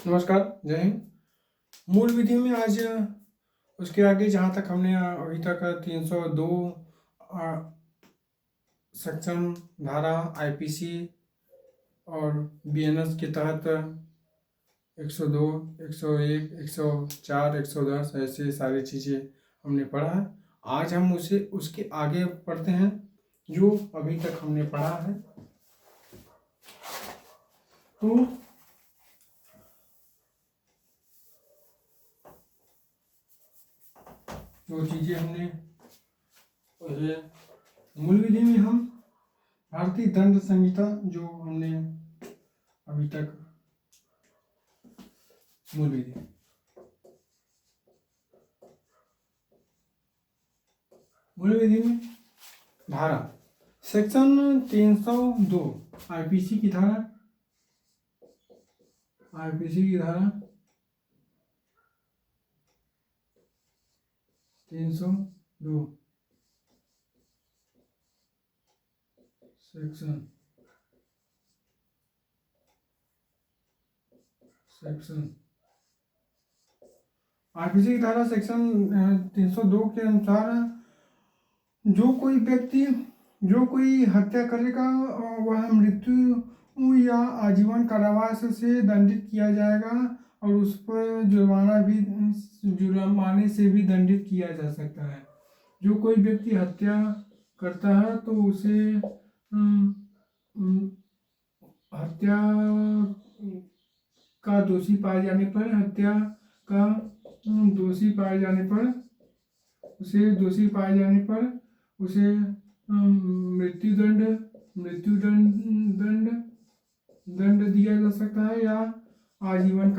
नमस्कार, जय हिंद। मूल विधि में आज उसके आगे जहाँ तक हमने अभी तक 302 सेक्शन धारा आईपीसी और बीएनएस के तहत 102, 101, 104, 110 ऐसे सारी चीज़ें हमने पढ़ा है। आज हम उसके आगे पढ़ते हैं जो अभी तक हमने पढ़ा है। तो जो चीज़ें हमने मूल विधि में हम भारतीय दंड संहिता जो हमने अभी तक मूल विधि में धारा सेक्शन 302 आईपीसी की धारा 302 सेक्शन आईपीसी की धारा सेक्शन 302 के अनुसार जो कोई हत्या करेगा वह मृत्यु या आजीवन कारावास से दंडित किया जाएगा और उस पर जुर्माने से भी दंडित किया जा सकता है। जो कोई व्यक्ति हत्या करता है तो उसे हत्या का दोषी पाए जाने पर उसे दंड दिया जा सकता है या आजीवन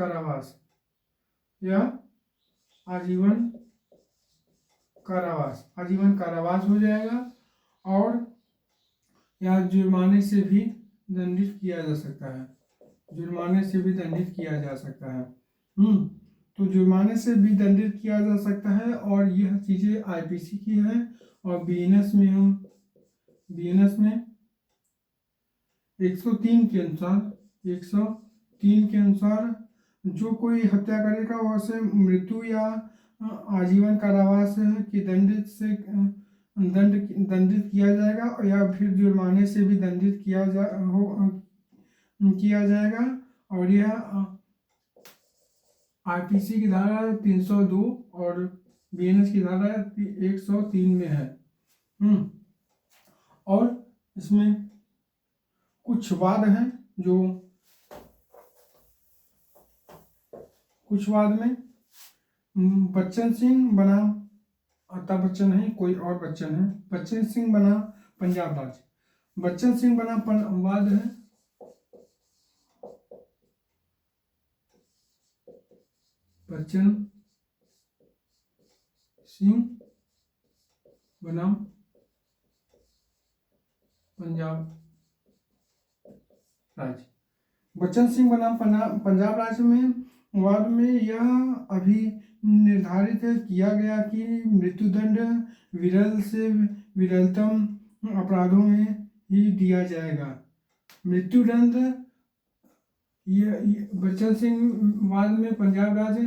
कारावास हो जाएगा और या जुर्माने से भी दंडित किया जा सकता है। तो जुर्माने से भी दंडित किया जा सकता है और यह चीज़ें आईपीसी की है। और बीएनएस में 103 के अनुसार जो कोई हत्या करेगा वैसे मृत्यु या आजीवन कारावास के दंडित किया जाएगा या फिर जुर्माने से भी दंडित किया जाएगा। और यह आईपीसी की धारा 302 और बीएनएस की धारा 103 में है। और इसमें कुछ वाद हैं जो में बच्चन सिंह बनाम अमिताभ बच्चन नहीं, कोई और बच्चन है। बच्चन सिंह बनाम पंजाब राज्य, बच्चन सिंह बनाम वाद है। बच्चन सिंह बनाम पंजाब राज्य। बच्चन सिंह बनाम पंजाब राज्य में वाद में यह अभी निर्धारित किया गया कि मृत्युदंड विरल से विरलतम अपराधों में ही दिया जाएगा। मृत्युदंड बच्चन सिंह वाद में पंजाब राज्य,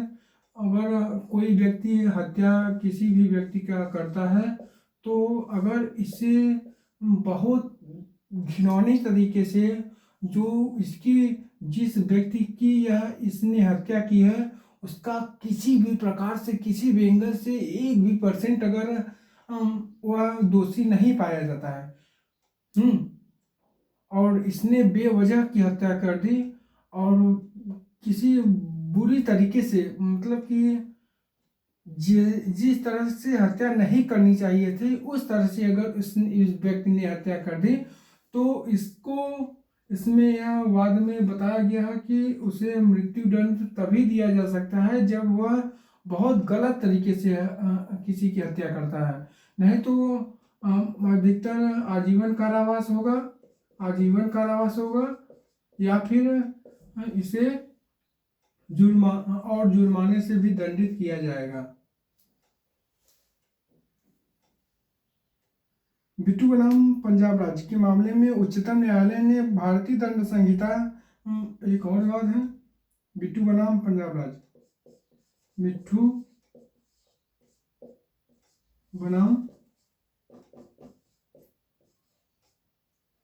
अगर कोई व्यक्ति हत्या किसी भी व्यक्ति का करता है तो अगर इसे बहुत घिनौने तरीके से जिस व्यक्ति की इसने हत्या की है उसका किसी भी प्रकार से किसी भी एंगल से 1% अगर वह दोषी नहीं पाया जाता है और इसने बेवजह की हत्या कर दी और किसी बुरी तरीके से, मतलब कि जिस तरह से हत्या नहीं करनी चाहिए थी उस तरह से अगर इस व्यक्ति ने हत्या कर दी तो इसमें यह वाद में बताया गया है कि उसे मृत्युदंड तभी दिया जा सकता है जब वह बहुत गलत तरीके से किसी की हत्या करता है। नहीं तो अधिकतर आजीवन कारावास होगा या फिर इसे जुर्माने से भी दंडित किया जाएगा। बिट्टू बनाम पंजाब राज्य के मामले में उच्चतम न्यायालय ने भारतीय दंड संहिता, एक और वाद है, बिट्टू बनाम पंजाब राज्य, मिट्ठू बनाम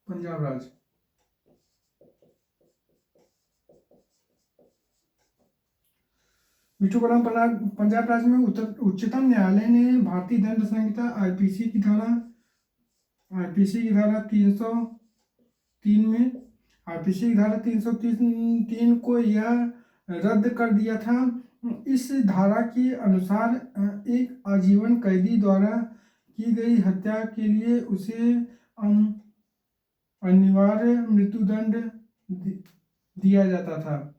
पंजाब राज्य। मिट्ठू बनाम पंजाब राज्य में उच्चतम न्यायालय ने भारतीय दंड संहिता आईपीसी की धारा 303 में आईपीसी की धारा 303 को यह रद्द कर दिया था। इस धारा के अनुसार एक आजीवन कैदी द्वारा की गई हत्या के लिए उसे अनिवार्य मृत्युदंड दिया जाता था।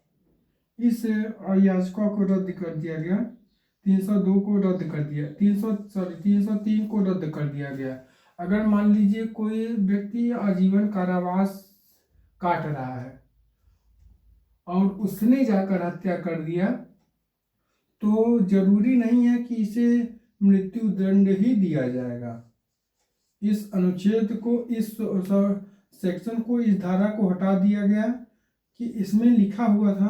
इस याचिका को रद्द कर दिया गया, 302 को रद्द कर दिया, 303 को रद्द कर दिया गया। अगर मान लीजिए कोई व्यक्ति आजीवन कारावास काट रहा है और उसने जाकर हत्या कर दिया, तो जरूरी नहीं है कि इसे मृत्यु दंड ही दिया जाएगा। इस अनुच्छेद को, इस सेक्शन को, इस धारा को हटा दिया गया कि इसमें लिखा हुआ था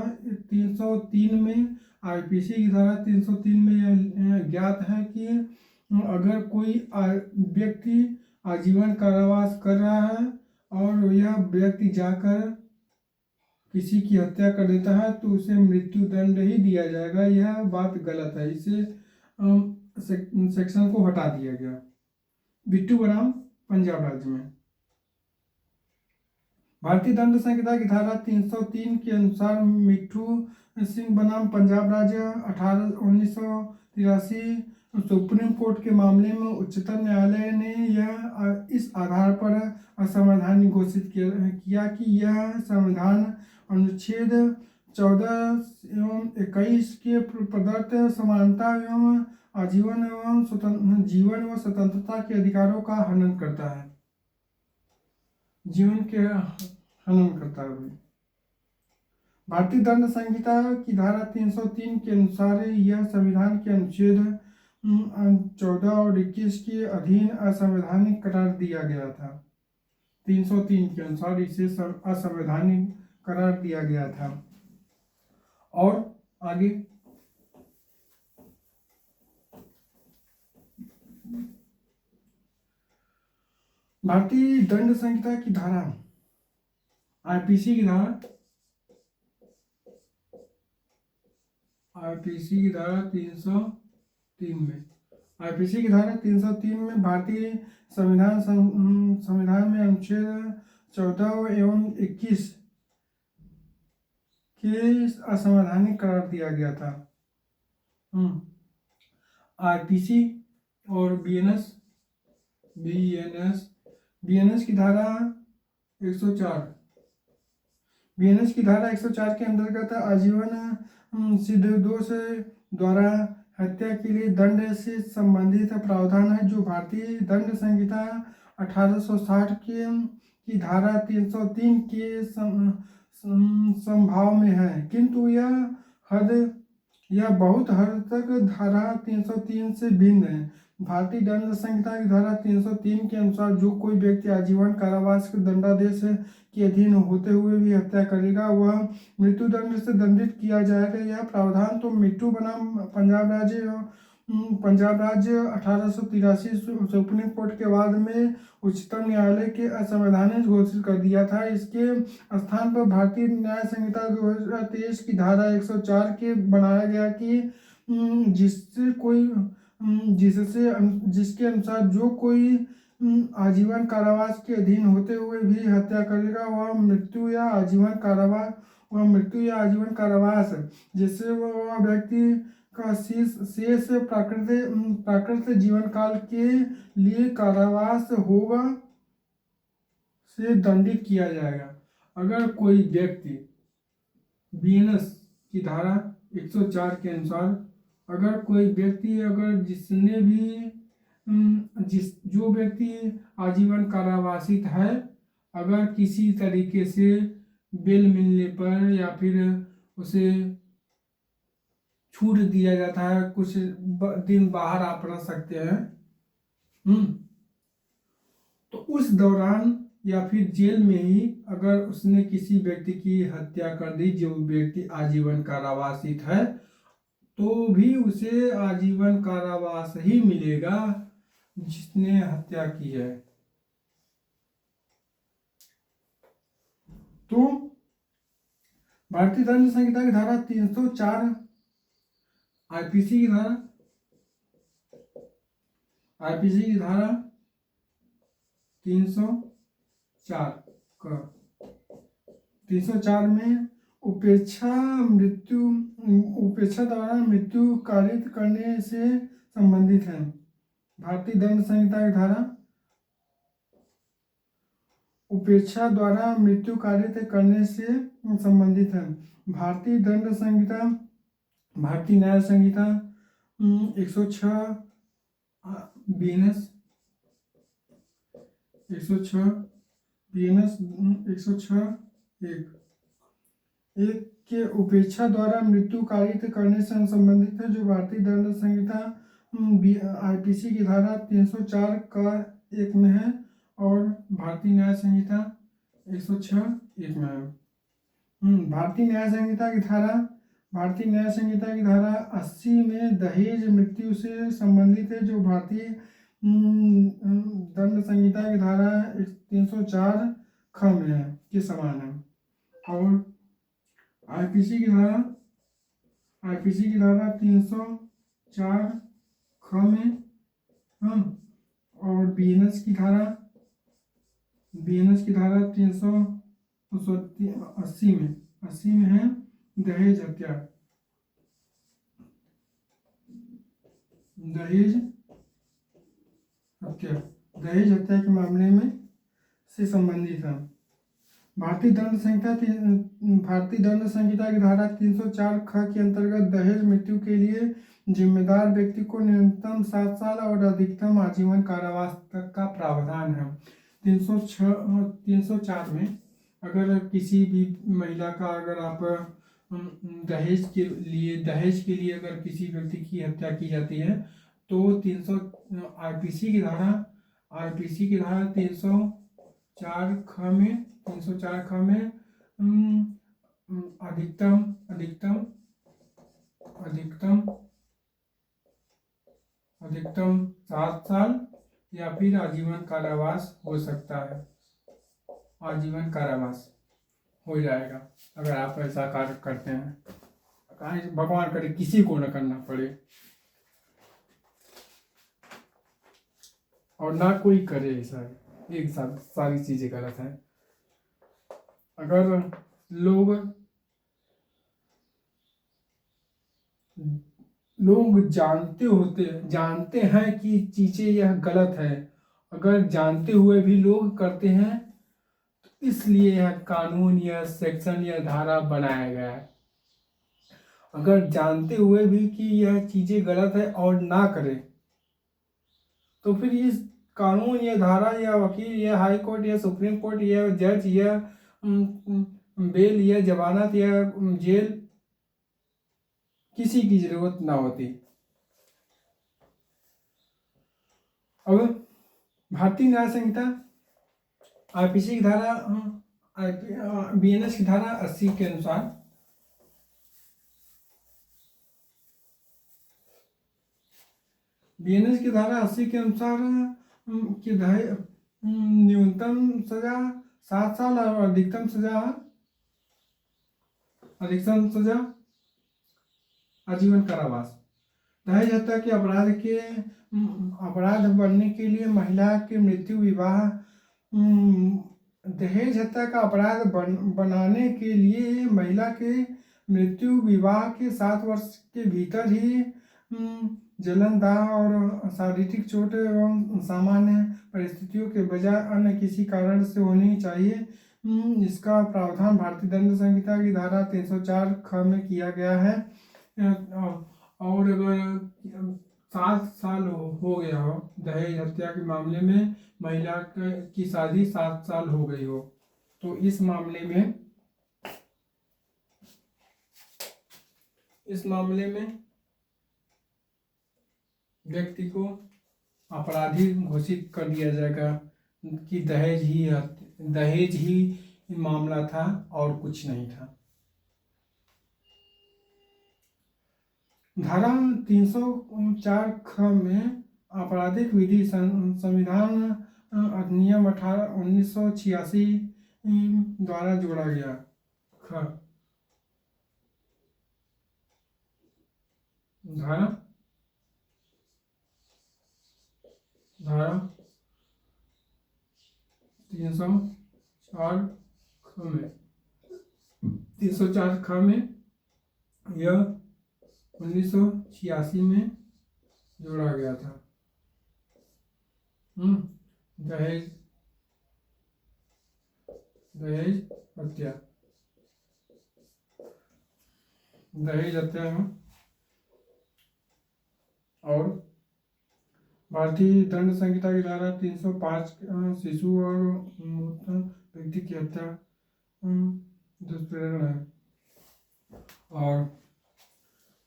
303 में, आईपीसी की धारा 303 में यह ज्ञात है कि अगर कोई व्यक्ति आजीवन कारावास कर रहा है और यह व्यक्ति जाकर किसी की हत्या कर देता है तो उसे मृत्यु दंड ही दिया जाएगा। यह बात गलत है, इसे सेक्शन को हटा दिया गया। बिट्टू बनाम पंजाब राज्य में भारतीय दंड संहिता की धारा 303 के अनुसार मिट्ठू सिंह बनाम पंजाब राज्य 1983 सुप्रीम कोर्ट के मामले में उच्चतम न्यायालय ने यह इस आधार पर असंवैधानिक घोषित किया कि यह संविधान अनुच्छेद 14 एवं 21 के प्रदत्त समानता एवं आजीवन एवं जीवन व स्वतंत्रता के अधिकारों का हनन करता है, जीवन के हनन करता है। भारतीय दंड संहिता की धारा 303 के अनुसार यह संविधान के अनुच्छेद 14 और 21 के अधीन असंवैधानिक करार दिया गया था। 303 के अनुसार इसे असंवैधानिक करार दिया गया था। और आगे भारतीय दंड संहिता की धारा आईपीसी की धारा 303 में, आईपीसी की धारा 303 में भारतीय संविधान में अनुच्छेद 14 एवं 21 के असंवैधानिक करार दिया गया था। आईपीसी और बीएनएस की धारा 104 के अंतर्गत आजीवन सिद्ध दोष द्वारा हत्या के लिए दंड से संबंधित प्रावधान है, जो भारतीय दंड संहिता 1860 की धारा 303 के संभाव में है, किंतु यह बहुत हद तक धारा 303 से भिन्न है। भारतीय दंड संहिता की धारा 303 के अनुसार जो कोई व्यक्ति आजीवन कारावास के दंडादेश के अधीन होते हुए भी हत्या करेगा वह मृत्यु दंड से दंडित किया जाएगा। यह प्रावधान तो मिट्ठू बनाम पंजाब राज्य 1883 सुप्रीम कोर्ट के बाद में उच्चतम न्यायालय के असंवैधानिक घोषित कर दिया था। इसके स्थान पर भारतीय न्याय संहिता 2023 की धारा 104 के बनाया गया कि जिसके अनुसार जो कोई आजीवन कारावास के अधीन होते हुए भी हत्या करेगा वह मृत्यु या आजीवन कारावास जिससे वह व्यक्ति का शेष प्राकृतिक जीवन काल के लिए कारावास होगा से दंडित किया जाएगा। अगर कोई व्यक्ति बीएनएस की धारा 104 के अनुसार अगर कोई व्यक्ति जिसने भी जो व्यक्ति आजीवन कारावासित है, अगर किसी तरीके से बेल मिलने पर या फिर उसे छूट दिया जाता है, कुछ दिन बाहर आप रह सकते हैं, तो उस दौरान या फिर जेल में ही अगर उसने किसी व्यक्ति की हत्या कर दी, जो व्यक्ति आजीवन कारावासित है, तो भी उसे आजीवन कारावास ही मिलेगा जिसने हत्या की है। तो भारतीय दंड संहिता की धारा 304, आईपीसी की धारा 304 में उपेक्षा द्वारा मृत्यु कारित करने से संबंधित है। भारतीय दंड संहिता की धारा उपेक्षा द्वारा मृत्यु कारित करने से संबंधित है। भारतीय दंड संहिता, भारतीय न्याय संहिता 106 बीएनएस 106 के उपेक्षा द्वारा मृत्यु कारित करने से संबंधित है, जो भारतीय दंड संहिता आईपीसी की धारा 304 का 1 में है और भारतीय न्याय संहिता 106(1) में है। भारतीय न्याय संहिता की धारा 80 में दहेज मृत्यु से संबंधित है, जो भारतीय दंड संहिता की धारा 304 ख में है, के समान है। और आईपीसी की धारा 304 ख में और बीएनएस की धारा 380 में है दहेज हत्या के मामले में से संबंधित है। भारतीय दंड संहिता की धारा 304 ख के अंतर्गत दहेज मृत्यु के लिए जिम्मेदार व्यक्ति को न्यूनतम 7 साल और अधिकतम आजीवन कारावास तक का प्रावधान है। 304 में अगर किसी भी महिला का अगर आप दहेज के लिए अगर किसी व्यक्ति की हत्या की जाती है, तो आईपीसी की धारा 304 ख में अधिकतम 7 साल या फिर आजीवन कारावास हो सकता है। आजीवन कारावास हो जाएगा अगर आप ऐसा कार्य करते हैं। भगवान करे किसी को न करना पड़े और ना कोई करे ऐसा। एक साथ सारी चीजें गलत हैं। अगर लोग जानते हैं कि चीजें यह गलत है, अगर जानते हुए भी लोग करते हैं, तो इसलिए यह कानून, यह सेक्शन, यह धारा बनाया गया है। अगर जानते हुए भी कि यह चीजें गलत है और ना करें, तो फिर इस कानून, यह धारा, यह वकील, यह हाई कोर्ट, यह सुप्रीम कोर्ट, यह जज, यह बेल, यह जमानत, यह जेल, किसी की जरूरत ना होती। अब भारतीय न्याय संहिता आईपीसी की धारा बीएनएस की धारा 80 के अनुसार बीएनएस की धारा 80 के अनुसार न्यूनतम सजा 7 साल और अधिकतम सजा आजीवन कारावास। दहेज हत्या के अपराध बनने के लिए महिला की मृत्यु, विवाह, दहेज हत्या का अपराध बनाने के लिए महिला के मृत्यु, विवाह के 7 वर्ष के भीतर ही जलन, दाह और शारीरिक चोट एवं सामान्य परिस्थितियों के बजाय अन्य किसी कारण से होनी चाहिए। इसका प्रावधान भारतीय दंड संहिता की धारा 304 ख में किया गया है। और अगर 7 साल हो गया हो दहेज हत्या के मामले में, महिला की शादी 7 साल हो गई हो, तो इस मामले में व्यक्ति को अपराधी घोषित कर दिया जाएगा कि दहेज ही दहेज ही मामला था और कुछ नहीं था। धारा 304 ख में आपराधिक विधि संविधान अधिनियम 1986 द्वारा जोड़ा गया। ख धारा 304 ख में 304 ख में यह 1986 में जोड़ा गया था। दहेज हत्या में और भारतीय दंड संहिता की धारा 305 शिशु और व्यक्ति की हत्या दुष्प्रेरण है। और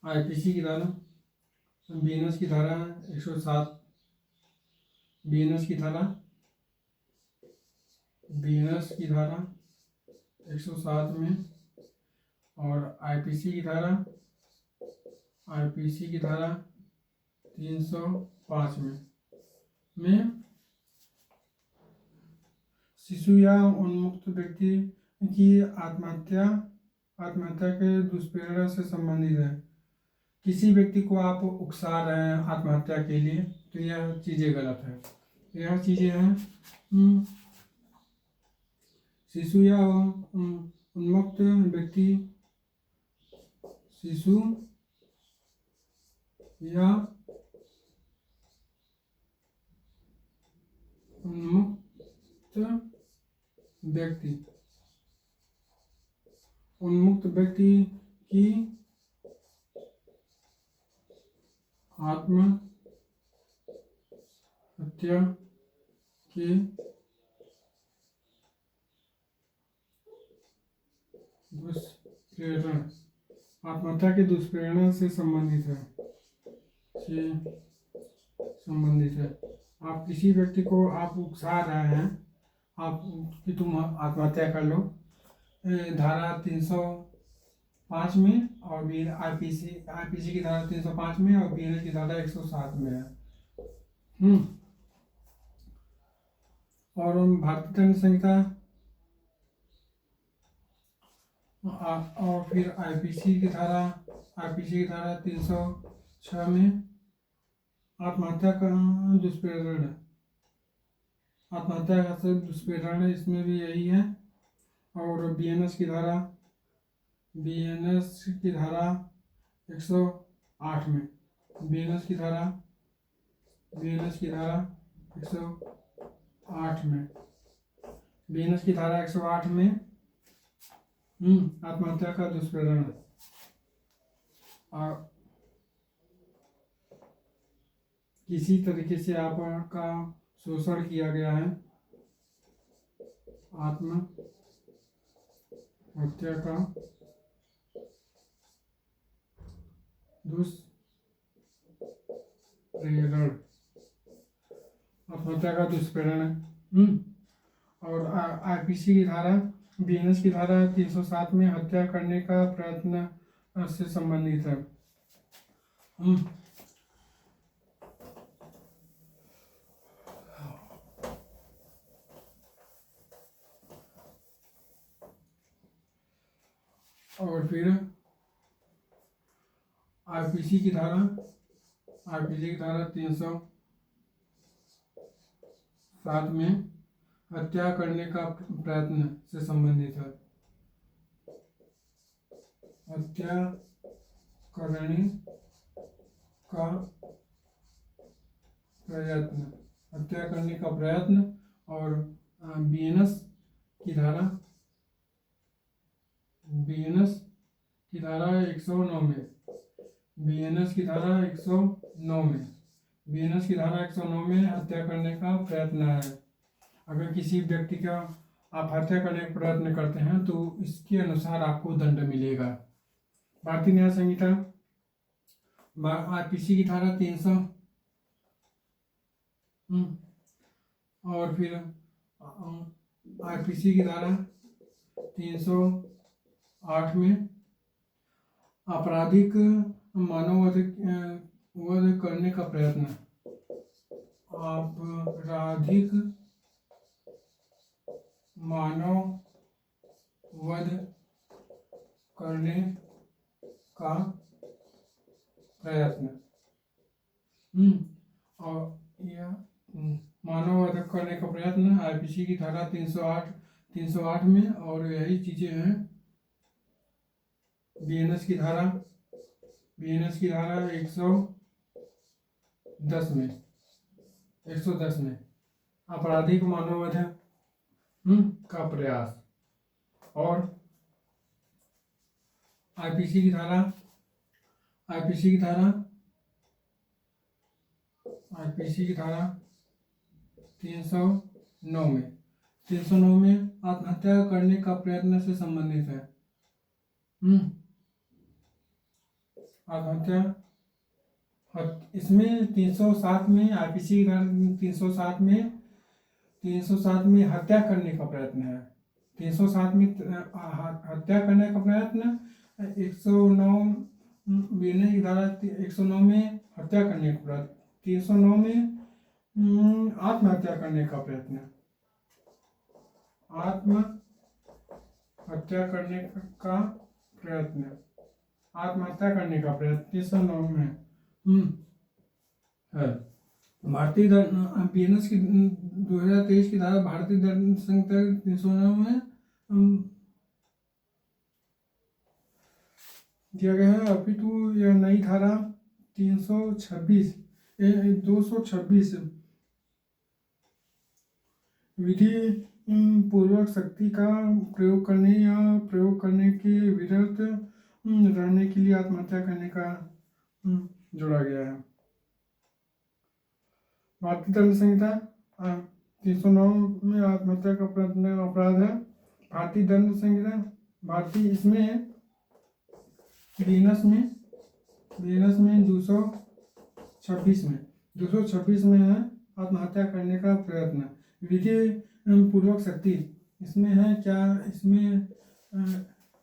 आईपीसी की धारा बीएनएस की धारा 107 बीएनएस की धारा 107 में और आईपीसी की धारा 305 में शिशु या उन्मुक्त व्यक्ति की आत्महत्या के दुष्प्रेरणा से संबंधित है। किसी व्यक्ति को आप उकसा रहे हैं आत्महत्या के लिए तो यह चीज़ें गलत है। यह चीज़ें हैं शिशु या उन्मुक्त व्यक्ति शिशु या उन्मुक्त व्यक्ति की आत्महत्या के दुष्प्रेरणा से संबंधित है। आप किसी व्यक्ति को आप उकसा रहे हैं आप कि तुम आत्महत्या कर लो, धारा 305 में और आईपीसी की धारा 305 में और बीएनएस की धारा 107 में है। और भारतीय दंड संहिता और फिर आईपीसी की धारा 306 में आत्महत्या का दुष्प्रेरण इसमें भी यही है। और बीएनएस की धारा 108 में बीएनएस की धारा 108 में आत्महत्या का दुष्प्रेरण है। और किसी तरीके से आपका शोषण किया गया है, आत्महत्या का दुष्प्रेरण है। और आईपीसी की धारा बीएनएस की धारा 307 में हत्या करने का प्रयत्न से संबंधित है। और फिर आईपीसी की धारा 307 में हत्या करने का प्रयत्न से संबंधित है। हत्या करने का प्रयत्न और बीएनएस की धारा 109 में बीएनएस की धारा 109 में हत्या करने का प्रयत्न है। अगर किसी व्यक्ति का आप हत्या करने का प्रयत्न करते हैं तो इसके अनुसार आपको दंड मिलेगा। भारतीय न्याय संहिता आईपीसी की धारा 300 और फिर आईपीसी की धारा 308 में आपराधिक मानव वध करने का प्रयत्न, आपराधिक मानव वध करने का प्रयत्न, और यह मानव वध करने का प्रयत्न आईपीसी की धारा 308 में, और यही चीजें हैं बीएनएस की धारा 110 में आपराधिक मानव वध का प्रयास, और आईपीसी की धारा 309 में आत्महत्या करने का प्रयत्न से संबंधित है। आत्महत्या, इसमें 307 में आईपीसी की धारा 307 में हत्या करने का प्रयत्न है। 307 में हत्या करने का प्रयत्न, 109 बीएनएस की धारा 109 में हत्या करने का प्रयत्न, 309 में आत्महत्या करने का प्रयत्न, आत्महत्या करने का प्रयत्न 309 में है। भारतीय बीएनएस की 2023 की धारा भारतीय दंड संहिता 309 में दिया गया है। अपितु यह नई धारा 226 विधि पूर्वक शक्ति का प्रयोग करने या प्रयोग करने के विरुद्ध रहने के लिए आत्महत्या करने का जोड़ा गया है। भारतीय दंड संहिता 309 में आत्महत्या का अपराध है। भारतीय दंड संहिता इसमें बीएनएस में 226 में है आत्महत्या करने का प्रयत्न, विधि पूर्वक शक्ति इसमें है क्या, इसमें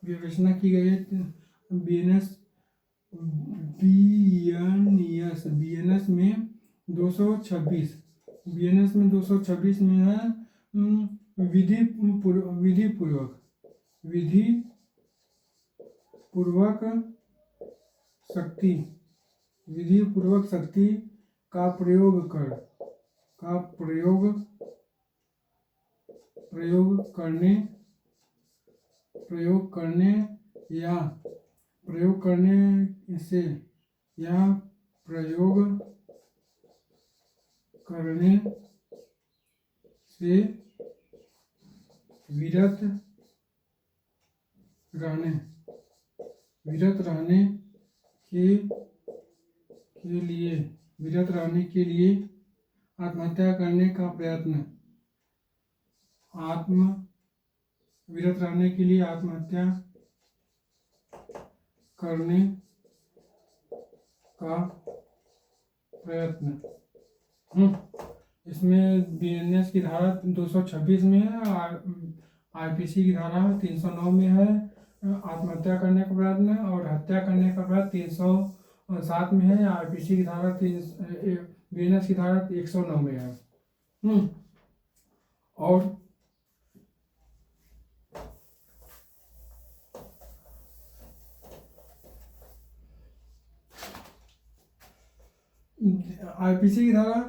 विवेचना की गई है। बीएनएस में 226 में है विधि पूर्वक शक्ति का प्रयोग करने से विरत रहने के लिए आत्महत्या करने का प्रयत्न, विरत रहने के लिए आत्महत्या करने का प्रयत्न। इसमें बीएनएस की धारा 226 में है, आईपीसी की धारा 309 में है आत्महत्या करने का प्रयत्न, और हत्या करने का प्रयत्न 307 में है। आईपीसी की धारा बीएनएस की धारा 109 में है। और आईपीसी की धारा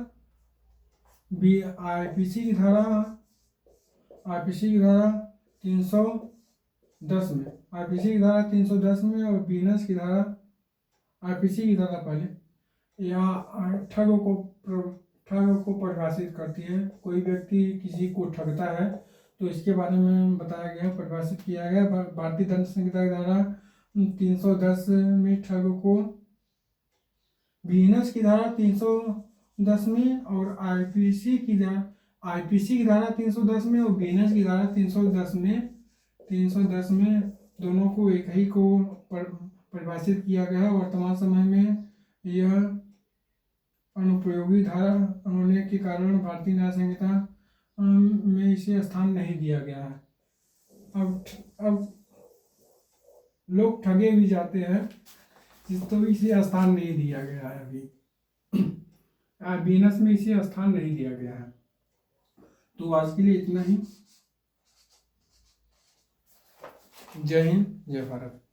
310 में, और बीएनएस की धारा आईपीसी की धारा पहले यहाँ ठग को परिभाषित करती है। कोई व्यक्ति किसी को ठगता है तो इसके बारे में बताया गया, परिभाषित किया गया। भारतीय दंड संहिता की धारा 310 में ठग को, बीएनएस की धारा 310 में, और आईपीसी की धारा 310 में, और बीएनएस की धारा 310 में दोनों को एक ही को परिभाषित किया गया। वर्तमान समय में यह अनुपयोगी धारा होने के कारण भारतीय न्याय संहिता में इसे स्थान नहीं दिया गया है। अब लोग ठगे भी जाते हैं, तो इसे स्थान नहीं दिया गया है अभी। वीनस में इसे स्थान नहीं दिया गया है। तो आज के लिए इतना ही। जय हिंद, जय भारत।